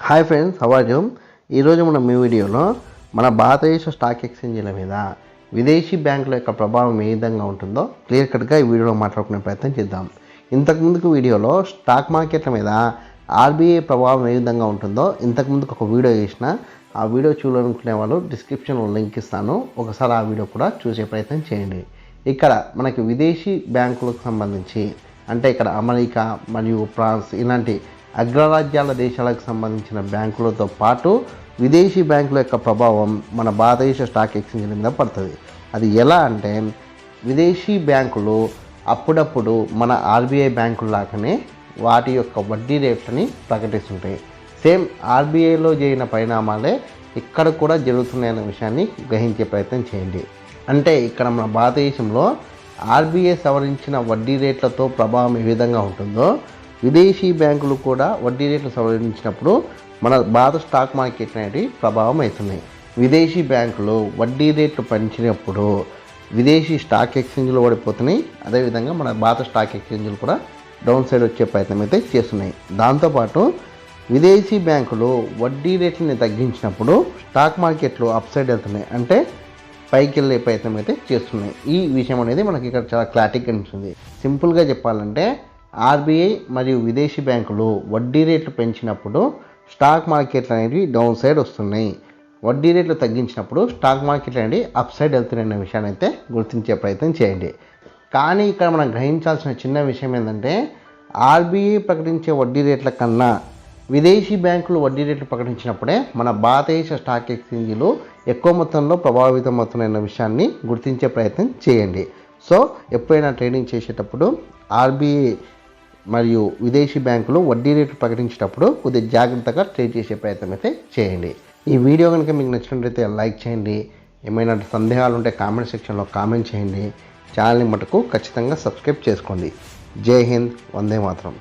Hi friends, how are you? ఈరోజు మనం ఈ వీడియోలో మన భారతదేశ స్టాక్ ఎక్స్చేంజీల మీద విదేశీ బ్యాంకుల యొక్క ప్రభావం ఏ విధంగా ఉంటుందో క్లియర్ కట్గా ఈ వీడియోలో మాట్లాడుకునే ప్రయత్నం చేద్దాం. ఇంతకుముందుకు వీడియోలో స్టాక్ మార్కెట్ల మీద ఆర్బీఐ ప్రభావం ఏ విధంగా ఉంటుందో ఇంతకుముందుకు ఒక వీడియో చేసిన, ఆ వీడియో చూడాలనుకునే వాళ్ళు డిస్క్రిప్షన్లో లింక్ ఇస్తాను, ఒకసారి ఆ వీడియో కూడా చూసే ప్రయత్నం చేయండి. ఇక్కడ మనకి విదేశీ బ్యాంకులకు సంబంధించి అంటే ఇక్కడ అమెరికా మరియు ఫ్రాన్స్ ఇలాంటి అగ్రరాజ్యాల దేశాలకు సంబంధించిన బ్యాంకులతో పాటు విదేశీ బ్యాంకుల యొక్క ప్రభావం మన భారతదేశ స్టాక్ ఎక్స్చేంజ్ల మీద పడుతుంది. అది ఎలా అంటే, విదేశీ బ్యాంకులు అప్పుడప్పుడు మన ఆర్బీఐ బ్యాంకుల లాగానే వాటి యొక్క వడ్డీ రేట్లని ప్రకటిస్తుంటాయి. సేమ్ ఆర్బీఐలో జరిగిన పరిణామాలే ఇక్కడ కూడా జరుగుతున్నాయన్న విషయాన్ని గ్రహించే ప్రయత్నం చేయండి. అంటే ఇక్కడ మన భారతదేశంలో ఆర్బీఐ సవరించిన వడ్డీ రేట్లతో ప్రభావం ఏ విధంగా ఉంటుందో విదేశీ బ్యాంకులు కూడా వడ్డీ రేట్లు సవరించినప్పుడు మన భారత స్టాక్ మార్కెట్ అనేవి ప్రభావం అవుతున్నాయి. విదేశీ బ్యాంకులు వడ్డీ రేట్లు పెంచినప్పుడు విదేశీ స్టాక్ ఎక్స్చేంజ్లు ఓడిపోతున్నాయి. అదేవిధంగా మన భారత స్టాక్ ఎక్స్చేంజ్లు కూడా డౌన్ సైడ్ వచ్చే ప్రయత్నం అయితే చేస్తున్నాయి. దాంతోపాటు విదేశీ బ్యాంకులు వడ్డీ రేట్లని తగ్గించినప్పుడు స్టాక్ మార్కెట్లు అప్ సైడ్ వెళ్తున్నాయి, అంటే పైకి వెళ్ళే ప్రయత్నం అయితే చేస్తున్నాయి. ఈ విషయం అనేది మనకి ఇక్కడ చాలా క్లారిటీగా కనిపిస్తుంది. సింపుల్గా చెప్పాలంటే ఆర్బీఐ మరియు విదేశీ బ్యాంకులు వడ్డీ రేట్లు పెంచినప్పుడు స్టాక్ మార్కెట్లు అనేవి డౌన్ సైడ్ వస్తున్నాయి, వడ్డీ రేట్లు తగ్గించినప్పుడు స్టాక్ మార్కెట్లు అనేవి అప్ సైడ్ వెళ్తున్నాయనే విషయాన్ని అయితే గుర్తించే ప్రయత్నం చేయండి. కానీ ఇక్కడ మనం గ్రహించాల్సిన చిన్న విషయం ఏంటంటే, ఆర్బీఐ ప్రకటించే వడ్డీ రేట్ల కన్నా విదేశీ బ్యాంకులు వడ్డీ రేట్లు ప్రకటించినప్పుడే మన భారతదేశ స్టాక్ ఎక్స్చేంజీలు ఎక్కువ మొత్తంలో ప్రభావితం అవుతున్నాయన్న విషయాన్ని గుర్తించే ప్రయత్నం చేయండి. సో ఎప్పుడైనా ట్రేడింగ్ చేసేటప్పుడు ఆర్బీఐ మరియు విదేశీ బ్యాంకులు వడ్డీ రేట్లు ప్రకటించేటప్పుడు కొద్దిగా జాగ్రత్తగా ట్రేడ్ చేసే ప్రయత్నం అయితే చేయండి. ఈ వీడియో కనుక మీకు నచ్చినట్లయితే లైక్ చేయండి. ఏమైనా సందేహాలు ఉంటే కామెంట్ సెక్షన్లో కామెంట్ చేయండి. ఛానల్ని మటుకు ఖచ్చితంగా సబ్స్క్రైబ్ చేసుకోండి. జై హింద్, వందే మాతరం.